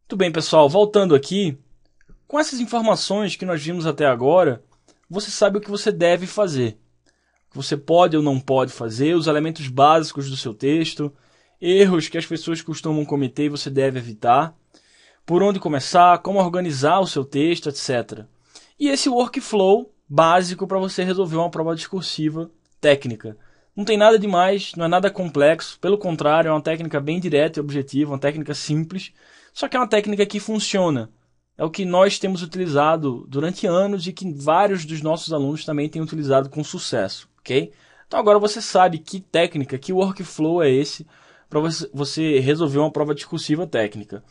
Muito bem, pessoal, voltando aqui, com essas informações que nós vimos até agora, você sabe o que você deve fazer. O que você pode ou não pode fazer, os elementos básicos do seu texto, erros que as pessoas costumam cometer e você deve evitar, por onde começar, como organizar o seu texto, etc. E esse workflow básico para você resolver uma prova discursiva técnica. Não tem nada demais, não é nada complexo, pelo contrário, é uma técnica bem direta e objetiva, uma técnica simples, só que é uma técnica que funciona. É o que nós temos utilizado durante anos e que vários dos nossos alunos também têm utilizado com sucesso, ok? Então agora você sabe que técnica, que workflow é esse para você resolver uma prova discursiva técnica.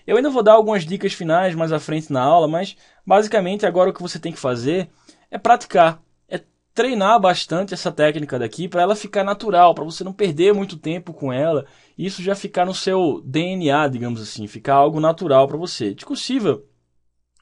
Eu ainda vou dar algumas dicas finais mais à frente na aula, mas basicamente agora o que você tem que fazer é praticar, é treinar bastante essa técnica daqui para ela ficar natural, para você não perder muito tempo com ela e isso já ficar no seu DNA, digamos assim, ficar algo natural para você. Discursiva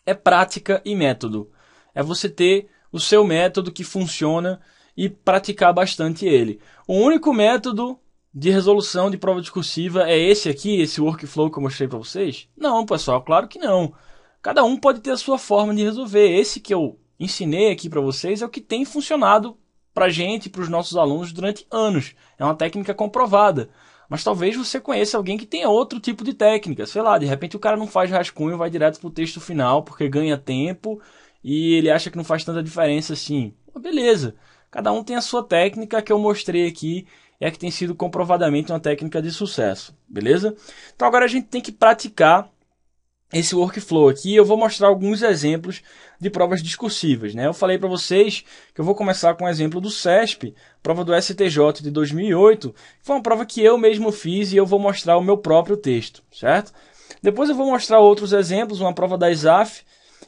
é prática e método. É você ter o seu método que funciona e praticar bastante ele. O único método de resolução de prova discursiva é esse aqui, esse workflow que eu mostrei para vocês? Não, pessoal, claro que não. Cada um pode ter a sua forma de resolver. Esse que eu ensinei aqui para vocês é o que tem funcionado para a gente e para os nossos alunos durante anos. É uma técnica comprovada. Mas talvez você conheça alguém que tenha outro tipo de técnica. Sei lá, de repente o cara não faz rascunho, vai direto para o texto final porque ganha tempo e ele acha que não faz tanta diferença assim. Beleza, cada um tem a sua técnica que eu mostrei aqui. É que tem sido comprovadamente uma técnica de sucesso, beleza? Então agora a gente tem que praticar esse workflow aqui. Eu vou mostrar alguns exemplos de provas discursivas, né? Eu falei para vocês que eu vou começar com um exemplo do CESP, prova do STJ de 2008, que foi uma prova que eu mesmo fiz e eu vou mostrar o meu próprio texto, certo? Depois eu vou mostrar outros exemplos, uma prova da ISAF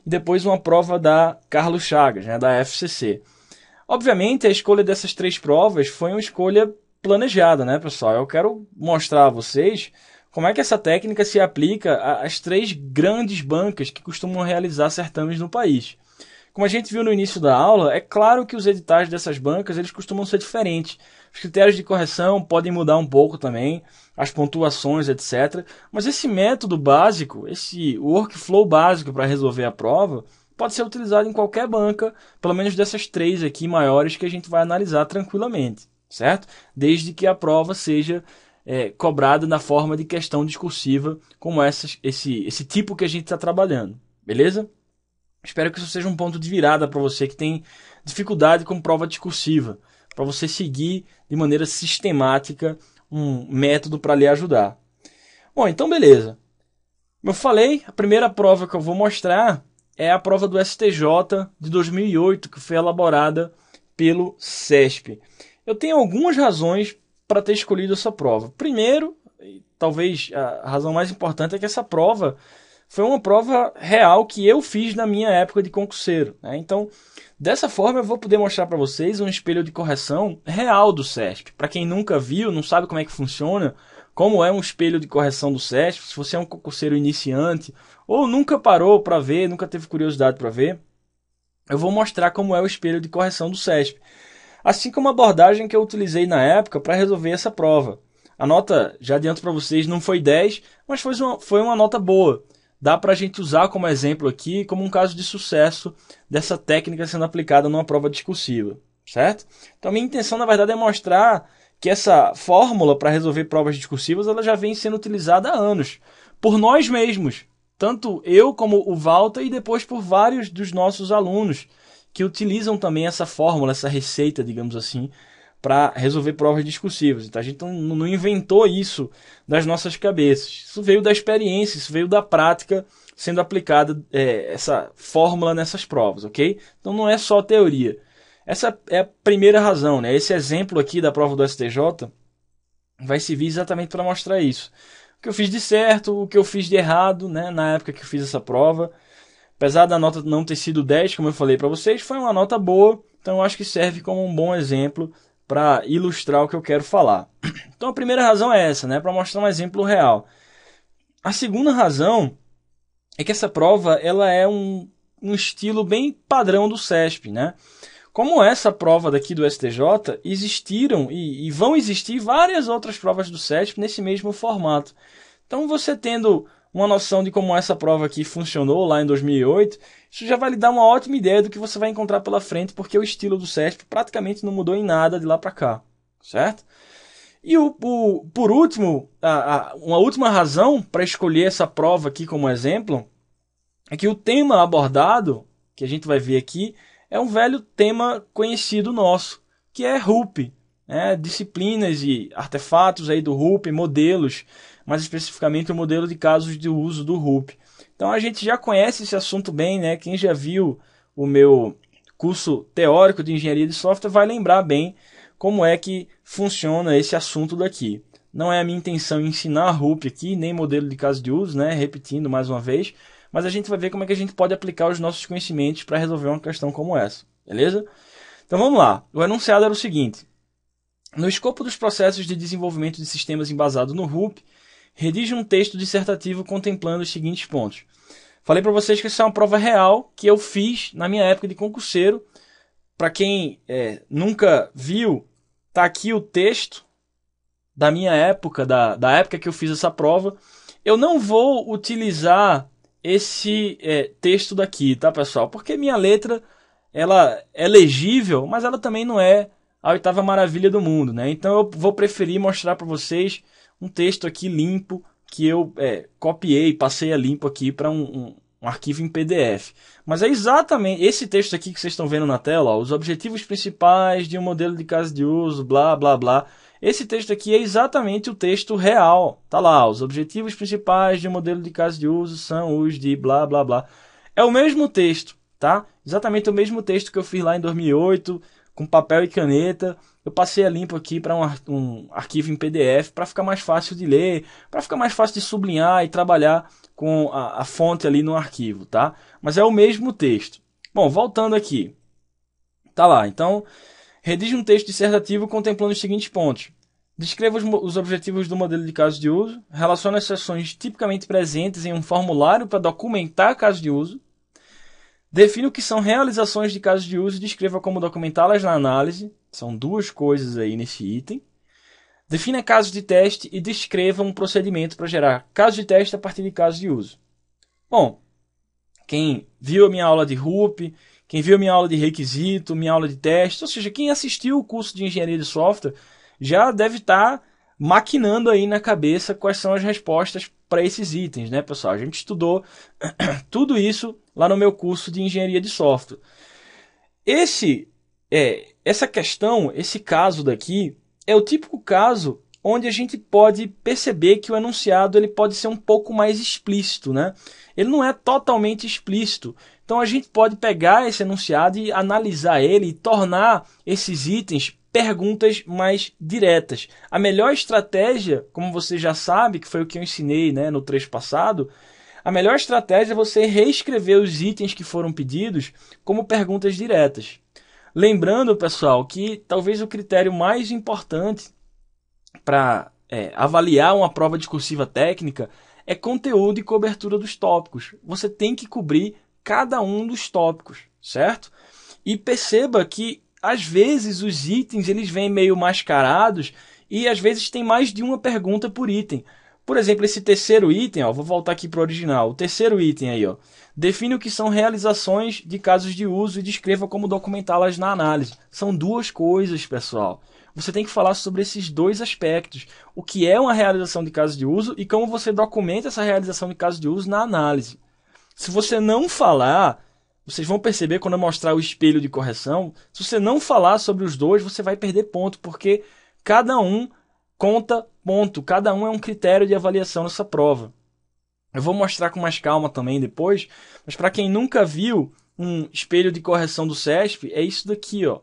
e depois uma prova da Carlos Chagas, né, da FCC. Obviamente a escolha dessas três provas foi uma escolha planejada, né, pessoal? Eu quero mostrar a vocês como é que essa técnica se aplica às três grandes bancas que costumam realizar certames no país. Como a gente viu no início da aula, é claro que os editais dessas bancas eles costumam ser diferentes. Os critérios de correção podem mudar um pouco também, as pontuações, etc. Mas esse método básico, esse workflow básico para resolver a prova, pode ser utilizado em qualquer banca, pelo menos dessas três aqui maiores que a gente vai analisar tranquilamente. Certo? Desde que a prova seja cobrada na forma de questão discursiva, como esse tipo que a gente está trabalhando. Beleza? Espero que isso seja um ponto de virada para você que tem dificuldade com prova discursiva, para você seguir de maneira sistemática um método para lhe ajudar. Bom, então beleza. Como eu falei, a primeira prova que eu vou mostrar é a prova do STJ de 2008, que foi elaborada pelo CESP. Eu tenho algumas razões para ter escolhido essa prova. Primeiro, talvez a razão mais importante é que essa prova foi uma prova real que eu fiz na minha época de concurseiro, né? Então, dessa forma eu vou poder mostrar para vocês um espelho de correção real do CESP. Para quem nunca viu, não sabe como é que funciona, como é um espelho de correção do CESP, se você é um concurseiro iniciante ou nunca parou para ver, nunca teve curiosidade para ver, eu vou mostrar como é o espelho de correção do CESP. Assim como a abordagem que eu utilizei na época para resolver essa prova. A nota, já adianto para vocês, não foi 10, mas foi uma nota boa. Dá para a gente usar como exemplo aqui, como um caso de sucesso dessa técnica sendo aplicada numa prova discursiva, certo? Então a minha intenção, na verdade, é mostrar que essa fórmula para resolver provas discursivas ela já vem sendo utilizada há anos, por nós mesmos. Tanto eu como o Walter e depois por vários dos nossos alunos, que utilizam também essa fórmula, essa receita, digamos assim, para resolver provas discursivas. Então a gente não inventou isso das nossas cabeças. Isso veio da experiência, isso veio da prática sendo aplicada essa fórmula nessas provas, ok? Então não é só teoria. Essa é a primeira razão, né? Esse exemplo aqui da prova do STJ vai servir exatamente para mostrar isso. O que eu fiz de certo, o que eu fiz de errado, né, na época que eu fiz essa prova. Apesar da nota não ter sido 10, como eu falei para vocês, foi uma nota boa, então eu acho que serve como um bom exemplo para ilustrar o que eu quero falar. Então a primeira razão é essa, né, para mostrar um exemplo real. A segunda razão é que essa prova ela é um estilo bem padrão do CESP, né? Como essa prova daqui do STJ, existiram e vão existir várias outras provas do CESP nesse mesmo formato. Então você tendo uma noção de como essa prova aqui funcionou lá em 2008, isso já vai lhe dar uma ótima ideia do que você vai encontrar pela frente, porque o estilo do CESP praticamente não mudou em nada de lá para cá, certo? E por último, uma última razão para escolher essa prova aqui como exemplo é que o tema abordado, que a gente vai ver aqui, é um velho tema conhecido nosso, que é RUP, né? Disciplinas e artefatos aí do RUP, modelos, mais especificamente o modelo de casos de uso do RUP. Então a gente já conhece esse assunto bem, né? Quem já viu o meu curso teórico de engenharia de software vai lembrar bem como é que funciona esse assunto daqui. Não é a minha intenção ensinar RUP aqui, nem modelo de caso de uso, né? Repetindo mais uma vez, mas a gente vai ver como é que a gente pode aplicar os nossos conhecimentos para resolver uma questão como essa, beleza? Então vamos lá. O enunciado era o seguinte: no escopo dos processos de desenvolvimento de sistemas embasado no RUP, redige um texto dissertativo contemplando os seguintes pontos. Falei para vocês que essa é uma prova real que eu fiz na minha época de concurseiro. Para quem nunca viu, tá aqui o texto da minha época, da época que eu fiz essa prova. Eu não vou utilizar esse texto daqui, tá, pessoal? Porque minha letra ela é legível, mas ela também não é a oitava maravilha do mundo, né? Então eu vou preferir mostrar para vocês um texto aqui limpo que eu copiei, passei a limpo aqui para um arquivo em PDF. Mas é exatamente esse texto aqui que vocês estão vendo na tela, ó, os objetivos principais de um modelo de caso de uso, blá, blá, blá. Esse texto aqui é exatamente o texto real. Tá lá, os objetivos principais de um modelo de caso de uso são os de blá, blá, blá. É o mesmo texto, tá? Exatamente o mesmo texto que eu fiz lá em 2008, com papel e caneta. Eu passei a limpo aqui para um arquivo em PDF para ficar mais fácil de ler, para ficar mais fácil de sublinhar e trabalhar com a fonte ali no arquivo, tá? Mas é o mesmo texto. Bom, voltando aqui. Tá lá, então, redige um texto dissertativo contemplando os seguintes pontos. Descreva os objetivos do modelo de caso de uso, relacione as seções tipicamente presentes em um formulário para documentar caso de uso, define o que são realizações de casos de uso e descreva como documentá-las na análise. São duas coisas aí nesse item. Defina casos de teste e descreva um procedimento para gerar casos de teste a partir de casos de uso. Bom, quem viu a minha aula de RUP, quem viu a minha aula de requisito, minha aula de teste, ou seja, quem assistiu o curso de engenharia de software, já deve estar maquinando aí na cabeça quais são as respostas para esses itens, né, pessoal? A gente estudou tudo isso lá no meu curso de engenharia de software. Essa questão, esse caso daqui, é o típico caso onde a gente pode perceber que o enunciado ele pode ser um pouco mais explícito, né? Ele não é totalmente explícito. Então a gente pode pegar esse enunciado e analisar ele e tornar esses itens perguntas mais diretas. A melhor estratégia, como você já sabe, que foi o que eu ensinei, né, no trecho passado, a melhor estratégia é você reescrever os itens que foram pedidos como perguntas diretas. Lembrando, pessoal, que talvez o critério mais importante para avaliar uma prova discursiva técnica é conteúdo e cobertura dos tópicos. Você tem que cobrir cada um dos tópicos, certo? E perceba que, às vezes, os itens eles vêm meio mascarados e, às vezes, tem mais de uma pergunta por item. Por exemplo, esse terceiro item, ó, vou voltar aqui para o original. O terceiro item aí, ó, define o que são realizações de casos de uso e descreva como documentá-las na análise. São duas coisas, pessoal. Você tem que falar sobre esses dois aspectos. O que é uma realização de caso de uso e como você documenta essa realização de caso de uso na análise. Se você não falar, vocês vão perceber quando eu mostrar o espelho de correção, se você não falar sobre os dois, você vai perder ponto, porque cada um conta ponto, cada um é um critério de avaliação nessa prova. Eu vou mostrar com mais calma também depois, mas para quem nunca viu um espelho de correção do CESP, é isso daqui, ó.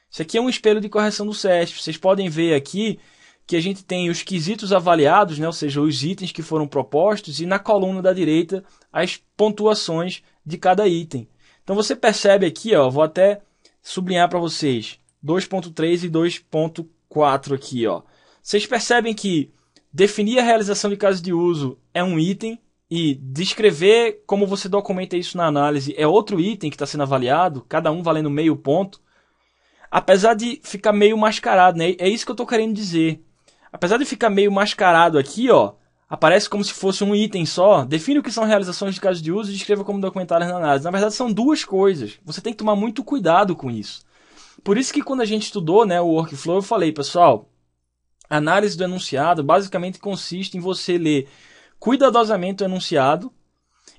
Isso aqui é um espelho de correção do CESP. Vocês podem ver aqui que a gente tem os quesitos avaliados, né? Ou seja, os itens que foram propostos, e na coluna da direita as pontuações de cada item. Então você percebe aqui, ó, vou até sublinhar para vocês, 2.3 e 2.4 aqui, ó. Vocês percebem que definir a realização de caso de uso é um item e descrever como você documenta isso na análise é outro item que está sendo avaliado, cada um valendo meio ponto. Apesar de ficar meio mascarado, né? É isso que eu estou querendo dizer. Apesar de ficar meio mascarado aqui, ó, aparece como se fosse um item só. Define o que são realizações de caso de uso e descreva como documentar na análise. Na verdade, são duas coisas. Você tem que tomar muito cuidado com isso. Por isso que quando a gente estudou, né, o workflow, eu falei, pessoal, a análise do enunciado basicamente consiste em você ler cuidadosamente o enunciado,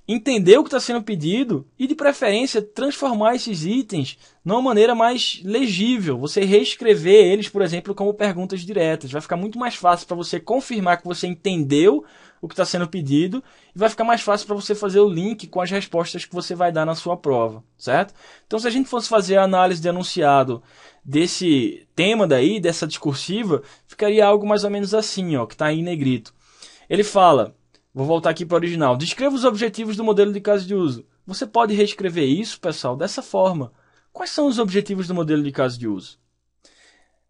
entender o que está sendo pedido e, de preferência, transformar esses itens numa maneira mais legível. Você reescrever eles, por exemplo, como perguntas diretas. Vai ficar muito mais fácil para você confirmar que você entendeu o que está sendo pedido e vai ficar mais fácil para você fazer o link com as respostas que você vai dar na sua prova, certo? Então, se a gente fosse fazer a análise de enunciado desse tema daí, dessa discursiva, ficaria algo mais ou menos assim, ó, que está aí em negrito. Ele fala... Vou voltar aqui para o original. Descreva os objetivos do modelo de caso de uso. Você pode reescrever isso, pessoal, dessa forma. Quais são os objetivos do modelo de caso de uso?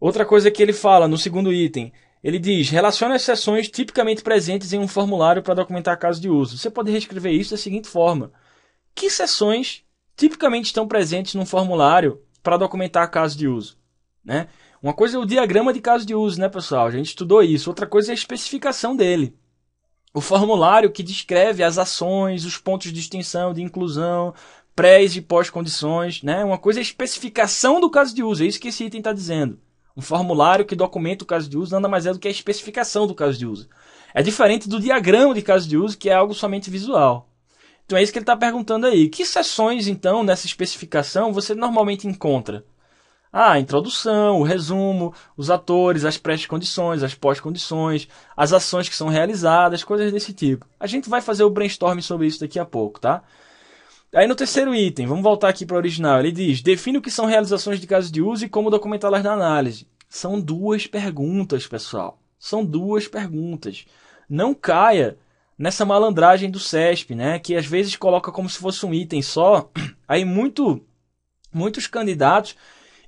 Outra coisa que ele fala no segundo item. Ele diz, relacione as seções tipicamente presentes em um formulário para documentar caso de uso. Você pode reescrever isso da seguinte forma. Que seções tipicamente estão presentes num formulário para documentar caso de uso? Né? Uma coisa é o diagrama de caso de uso, né, pessoal? A gente estudou isso. Outra coisa é a especificação dele. O formulário que descreve as ações, os pontos de extinção, de inclusão, pré e pós-condições. Né? Uma coisa é a especificação do caso de uso, é isso que esse item está dizendo. Um formulário que documenta o caso de uso nada mais é do que a especificação do caso de uso. É diferente do diagrama de caso de uso, que é algo somente visual. Então é isso que ele está perguntando aí. Que seções, então, nessa especificação você normalmente encontra? A introdução, o resumo, os atores, as pré-condições, as pós-condições, as ações que são realizadas, coisas desse tipo. A gente vai fazer o brainstorm sobre isso daqui a pouco, tá? Aí no terceiro item, vamos voltar aqui para o original, ele diz, define o que são realizações de caso de uso e como documentá-las na análise. São duas perguntas, pessoal. São duas perguntas. Não caia nessa malandragem do CESP, né? Que às vezes coloca como se fosse um item só. Aí muitos candidatos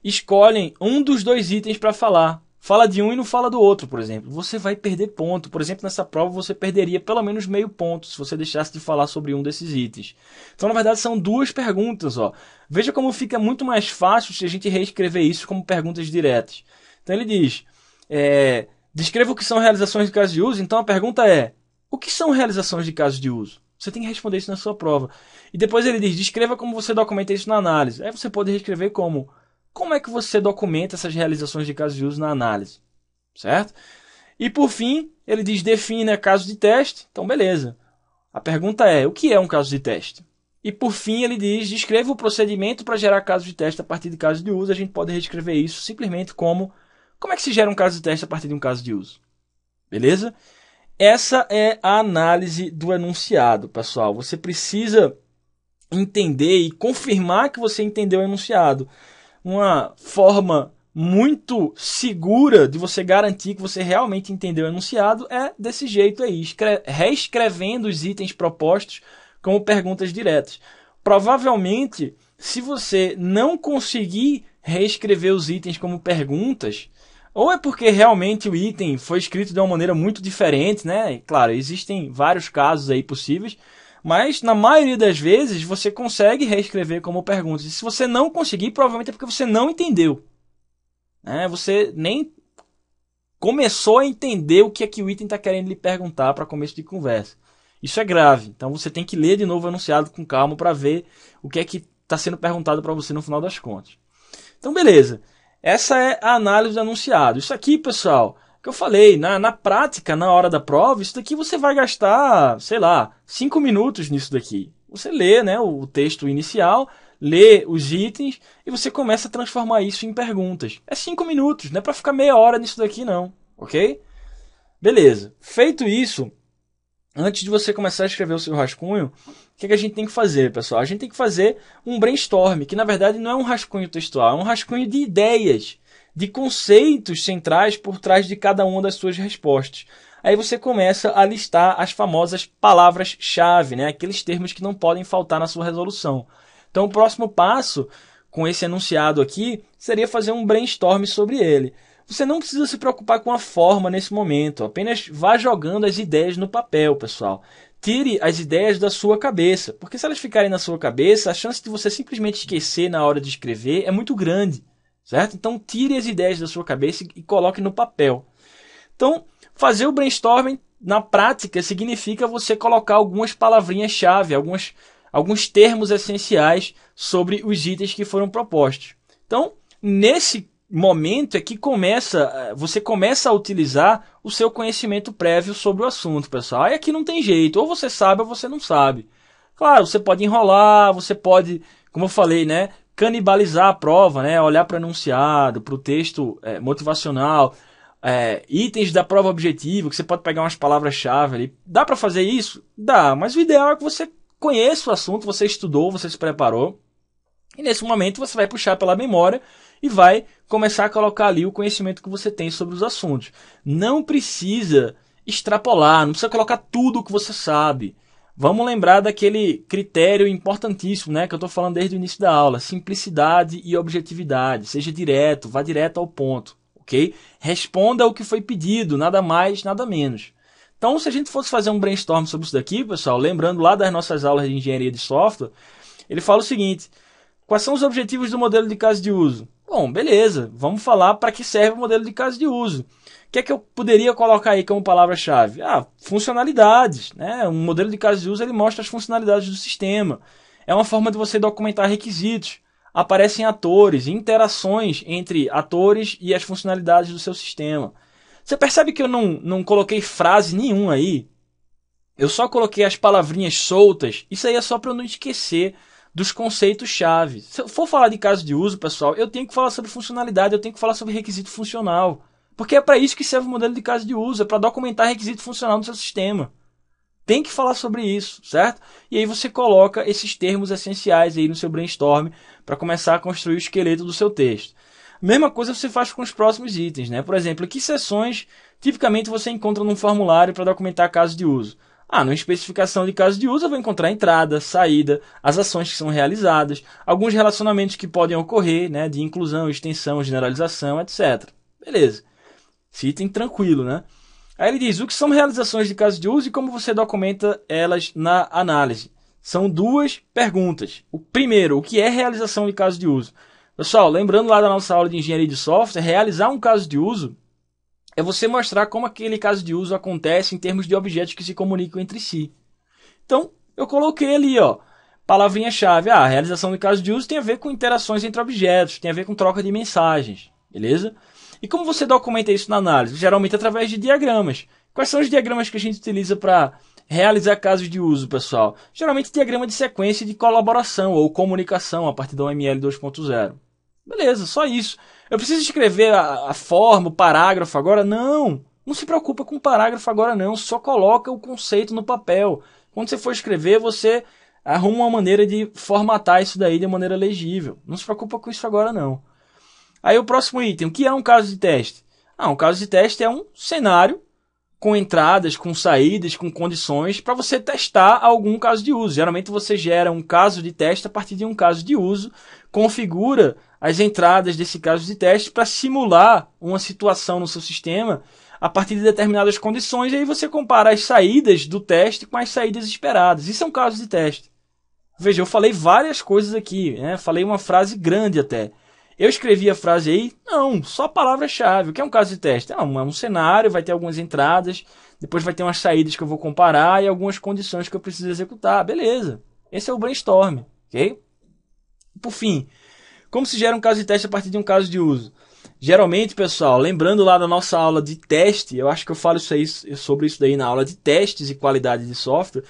escolhem um dos dois itens para falar. Fala de um e não fala do outro, por exemplo. Você vai perder ponto. Por exemplo, nessa prova você perderia pelo menos meio ponto se você deixasse de falar sobre um desses itens. Então, na verdade, são duas perguntas. Ó. Veja como fica muito mais fácil se a gente reescrever isso como perguntas diretas. Então, ele diz, descreva o que são realizações de caso de uso. Então, a pergunta é, o que são realizações de caso de uso? Você tem que responder isso na sua prova. E depois ele diz, descreva como você documenta isso na análise. Aí você pode reescrever como é que você documenta essas realizações de caso de uso na análise, certo? E por fim, ele diz, defina caso de teste. Então, beleza. A pergunta é, o que é um caso de teste? E por fim, ele diz, descreva o procedimento para gerar caso de teste a partir de caso de uso. A gente pode reescrever isso simplesmente como é que se gera um caso de teste a partir de um caso de uso. Beleza? Essa é a análise do enunciado, pessoal. Você precisa entender e confirmar que você entendeu o enunciado. Uma forma muito segura de você garantir que você realmente entendeu o enunciado é desse jeito aí, reescrevendo os itens propostos como perguntas diretas. Provavelmente, se você não conseguir reescrever os itens como perguntas, ou é porque realmente o item foi escrito de uma maneira muito diferente, né? Claro, existem vários casos aí possíveis, mas na maioria das vezes você consegue reescrever como perguntas. E se você não conseguir, provavelmente é porque você não entendeu. Você nem começou a entender o que é que o item está querendo lhe perguntar para começo de conversa. Isso é grave. Então você tem que ler de novo o enunciado com calma para ver o que é que está sendo perguntado para você no final das contas. Então beleza. Essa é a análise do enunciado. Isso aqui, pessoal, que eu falei, na prática, na hora da prova, isso daqui você vai gastar, 5 minutos nisso daqui. Você lê, né, o texto inicial, lê os itens e você começa a transformar isso em perguntas. É 5 minutos, não é para ficar meia hora nisso daqui não, ok? Beleza. Feito isso, antes de você começar a escrever o seu rascunho, o que a gente tem que fazer, pessoal? A gente tem que fazer um brainstorm, que na verdade não é um rascunho textual, é um rascunho de ideias, de conceitos centrais por trás de cada uma das suas respostas. Aí você começa a listar as famosas palavras-chave, né? Aqueles termos que não podem faltar na sua resolução. Então o próximo passo, com esse enunciado aqui, seria fazer um brainstorm sobre ele. Você não precisa se preocupar com a forma nesse momento, apenas vá jogando as ideias no papel, pessoal. Tire as ideias da sua cabeça, porque se elas ficarem na sua cabeça, a chance de você simplesmente esquecer na hora de escrever é muito grande, certo? Então tire as ideias da sua cabeça e coloque no papel. Então, fazer o brainstorming na prática, significa você colocar algumas palavrinhas-chave, alguns termos essenciais sobre os itens que foram propostos. Então, nesse momento é que você começa a utilizar o seu conhecimento prévio sobre o assunto, pessoal. Aí aqui não tem jeito, ou você sabe ou você não sabe. Claro, você pode enrolar, você pode, como eu falei, né, canibalizar a prova, né, olhar para o enunciado, para o texto motivacional, itens da prova objetiva, que você pode pegar umas palavras-chave ali. Dá para fazer isso? Dá, mas o ideal é que você conheça o assunto, você estudou, você se preparou, e nesse momento você vai puxar pela memória e vai começar a colocar ali o conhecimento que você tem sobre os assuntos. Não precisa extrapolar, não precisa colocar tudo o que você sabe. Vamos lembrar daquele critério importantíssimo, né, que eu estou falando desde o início da aula: simplicidade e objetividade. Seja direto, vá direto ao ponto, ok? Responda o que foi pedido, nada mais, nada menos. Então, se a gente fosse fazer um brainstorm sobre isso daqui, pessoal, lembrando lá das nossas aulas de engenharia de software, ele fala o seguinte: quais são os objetivos do modelo de caso de uso? Bom, beleza, vamos falar para que serve o modelo de caso de uso. O que é que eu poderia colocar aí como palavra-chave? Funcionalidades, né? Um modelo de caso de uso, ele mostra as funcionalidades do sistema. É uma forma de você documentar requisitos. Aparecem atores, interações entre atores e as funcionalidades do seu sistema. Você percebe que eu não coloquei frase nenhuma aí? Eu só coloquei as palavrinhas soltas. Isso aí é só para eu não esquecer dos conceitos-chave. Se eu for falar de caso de uso, pessoal, eu tenho que falar sobre funcionalidade, eu tenho que falar sobre requisito funcional. Porque é para isso que serve o modelo de caso de uso, é para documentar requisito funcional no seu sistema. Tem que falar sobre isso, certo? E aí você coloca esses termos essenciais aí no seu brainstorm para começar a construir o esqueleto do seu texto. Mesma coisa você faz com os próximos itens, né? Por exemplo, que seções tipicamente você encontra num formulário para documentar caso de uso? Numa especificação de caso de uso eu vou encontrar entrada, saída, as ações que são realizadas, alguns relacionamentos que podem ocorrer, né, de inclusão, extensão, generalização, etc. Beleza. Esse item tranquilo, né? Aí ele diz: o que são realizações de caso de uso e como você documenta elas na análise? São duas perguntas. O primeiro, o que é realização de caso de uso? Pessoal, lembrando lá da nossa aula de engenharia de software, realizar um caso de uso é você mostrar como aquele caso de uso acontece em termos de objetos que se comunicam entre si. Então, eu coloquei ali, palavrinha-chave. A realização de caso de uso tem a ver com interações entre objetos, tem a ver com troca de mensagens, beleza? E como você documenta isso na análise? Geralmente através de diagramas. Quais são os diagramas que a gente utiliza para realizar casos de uso, pessoal? Geralmente diagrama de sequência de colaboração ou comunicação a partir da OML 2.0. Beleza, só isso. Eu preciso escrever a forma, o parágrafo agora? Não se preocupa com o parágrafo agora não. Só coloca o conceito no papel. Quando você for escrever, você arruma uma maneira de formatar isso daí de maneira legível. Não se preocupa com isso agora não. Aí o próximo item, o que é um caso de teste? Um caso de teste é um cenário com entradas, com saídas, com condições para você testar algum caso de uso. Geralmente você gera um caso de teste a partir de um caso de uso, configura as entradas desse caso de teste para simular uma situação no seu sistema a partir de determinadas condições, e aí você compara as saídas do teste com as saídas esperadas. Isso é um caso de teste. Veja, eu falei várias coisas aqui, né? Falei uma frase grande até. Eu escrevi a frase aí? Não, só palavra-chave. O que é um caso de teste? É um cenário, vai ter algumas entradas, depois vai ter umas saídas que eu vou comparar e algumas condições que eu preciso executar. Beleza. Esse é o brainstorm, ok? Por fim, como se gera um caso de teste a partir de um caso de uso? Geralmente, pessoal, lembrando lá da nossa aula de teste, eu acho que eu falo sobre isso daí na aula de testes e qualidade de software.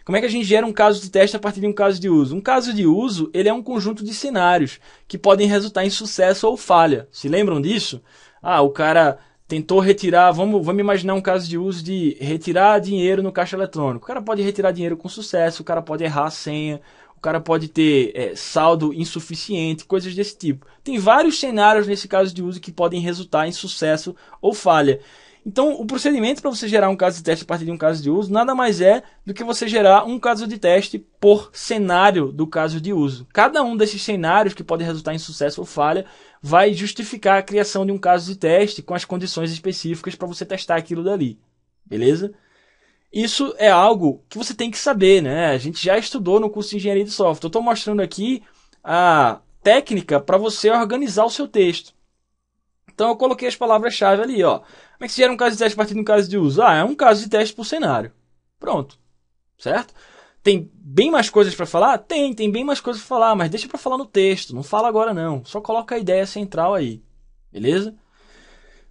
Como é que a gente gera um caso de teste a partir de um caso de uso? Um caso de uso, ele é um conjunto de cenários que podem resultar em sucesso ou falha. Se lembram disso? O cara tentou retirar, vamos imaginar um caso de uso de retirar dinheiro no caixa eletrônico. O cara pode retirar dinheiro com sucesso, o cara pode errar a senha, o cara pode ter saldo insuficiente, coisas desse tipo. Tem vários cenários nesse caso de uso que podem resultar em sucesso ou falha. Então, o procedimento para você gerar um caso de teste a partir de um caso de uso nada mais é do que você gerar um caso de teste por cenário do caso de uso. Cada um desses cenários que pode resultar em sucesso ou falha vai justificar a criação de um caso de teste com as condições específicas para você testar aquilo dali. Beleza? Isso é algo que você tem que saber, né? A gente já estudou no curso de engenharia de software. Eu estou mostrando aqui a técnica para você organizar o seu texto. Então eu coloquei as palavras-chave ali, ó. Como é que se gera um caso de teste a partir de um caso de uso? Ah, é um caso de teste por cenário. Pronto. Certo? Tem bem mais coisas para falar? Tem bem mais coisas para falar, mas deixa para falar no texto, não fala agora não. Só coloca a ideia central aí. Beleza?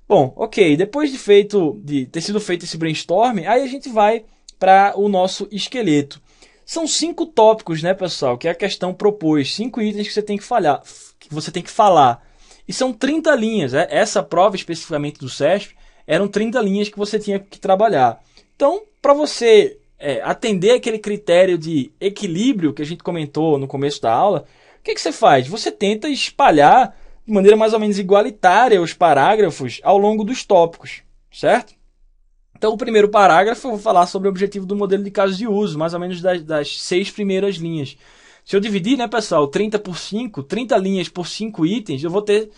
Bom, ok, depois de ter sido feito esse brainstorm, aí a gente vai para o nosso esqueleto. São 5 tópicos, né, pessoal, que a questão propôs, 5 itens que você tem que falar. E são 30 linhas, né? Essa prova especificamente do CESP, eram 30 linhas que você tinha que trabalhar. Então, para você atender aquele critério de equilíbrio que a gente comentou no começo da aula, o que você faz? Você tenta espalhar de maneira mais ou menos igualitária os parágrafos ao longo dos tópicos, certo? Então, o primeiro parágrafo eu vou falar sobre o objetivo do modelo de casos de uso, mais ou menos das 6 primeiras linhas. Se eu dividir, né, pessoal, 30 por 5, 30 linhas por 5 itens, eu vou ter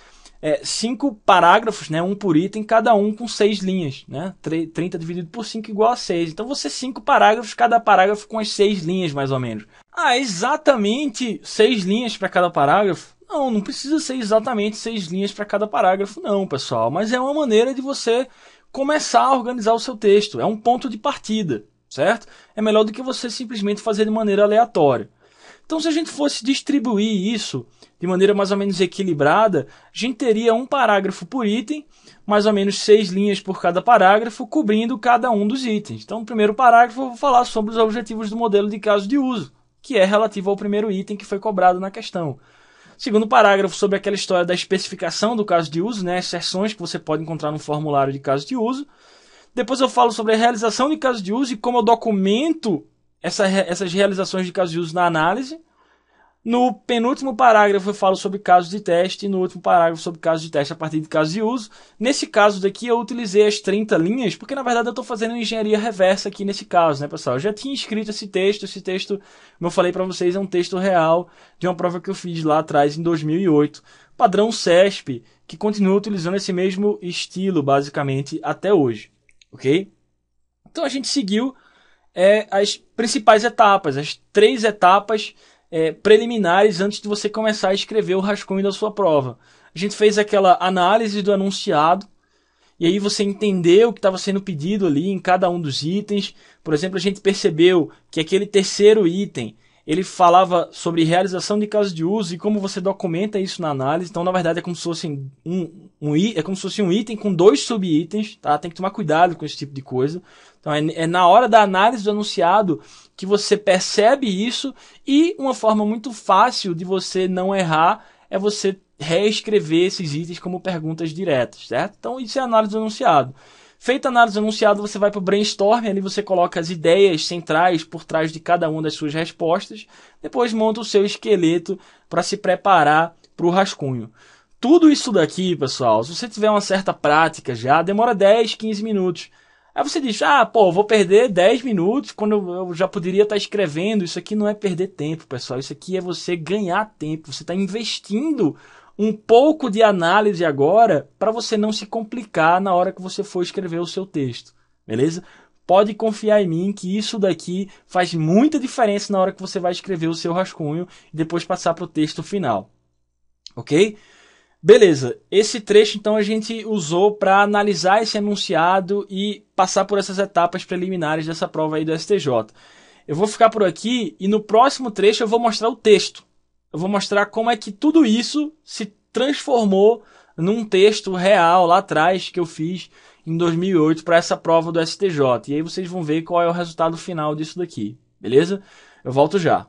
5 parágrafos, né, um por item, cada um com 6 linhas. Né? 30 dividido por 5 igual a 6. Então, vou ser 5 parágrafos, cada parágrafo com as 6 linhas, mais ou menos. Ah, exatamente 6 linhas para cada parágrafo? Não precisa ser exatamente 6 linhas para cada parágrafo, não, pessoal. Mas é uma maneira de você começar a organizar o seu texto. É um ponto de partida, certo? É melhor do que você simplesmente fazer de maneira aleatória. Então, se a gente fosse distribuir isso de maneira mais ou menos equilibrada, a gente teria um parágrafo por item, mais ou menos 6 linhas por cada parágrafo, cobrindo cada um dos itens. Então, no primeiro parágrafo, eu vou falar sobre os objetivos do modelo de caso de uso, que é relativo ao primeiro item que foi cobrado na questão. Segundo parágrafo, sobre aquela história da especificação do caso de uso, né, as seções que você pode encontrar no formulário de caso de uso. Depois eu falo sobre a realização de caso de uso e como eu documento essas realizações de caso de uso na análise. No penúltimo parágrafo eu falo sobre casos de teste e no último parágrafo sobre casos de teste a partir de casos de uso. Nesse caso daqui eu utilizei as 30 linhas, porque na verdade eu estou fazendo engenharia reversa aqui nesse caso, né, pessoal? Eu já tinha escrito esse texto, como eu falei para vocês, é um texto real de uma prova que eu fiz lá atrás em 2008. Padrão CESP, que continua utilizando esse mesmo estilo basicamente até hoje, ok? Então a gente seguiu as principais etapas, as 3 etapas preliminares antes de você começar a escrever o rascunho da sua prova. A gente fez aquela análise do enunciado, e aí você entendeu o que estava sendo pedido ali em cada um dos itens. Por exemplo, a gente percebeu que aquele terceiro item, ele falava sobre realização de casos de uso e como você documenta isso na análise. Então, na verdade, é como se fosse um item com 2 subitens, tá? Tem que tomar cuidado com esse tipo de coisa. Então, é na hora da análise do enunciado que você percebe isso, e uma forma muito fácil de você não errar é você reescrever esses itens como perguntas diretas, certo? Então, isso é a análise do enunciado. Feita a análise do enunciado, você vai para o brainstorm, ali você coloca as ideias centrais por trás de cada uma das suas respostas, depois monta o seu esqueleto para se preparar para o rascunho. Tudo isso daqui, pessoal, se você tiver uma certa prática já, demora 10, 15 minutos. Aí você diz, vou perder 10 minutos quando eu já poderia estar escrevendo. Isso aqui não é perder tempo, pessoal. Isso aqui é você ganhar tempo. Você está investindo um pouco de análise agora para você não se complicar na hora que você for escrever o seu texto. Beleza? Pode confiar em mim que isso daqui faz muita diferença na hora que você vai escrever o seu rascunho e depois passar para o texto final. Ok? Beleza, esse trecho então a gente usou para analisar esse enunciado e passar por essas etapas preliminares dessa prova aí do STJ. Eu vou ficar por aqui e no próximo trecho eu vou mostrar o texto. Eu vou mostrar como é que tudo isso se transformou num texto real lá atrás que eu fiz em 2008 para essa prova do STJ. E aí vocês vão ver qual é o resultado final disso daqui, beleza? Eu volto já.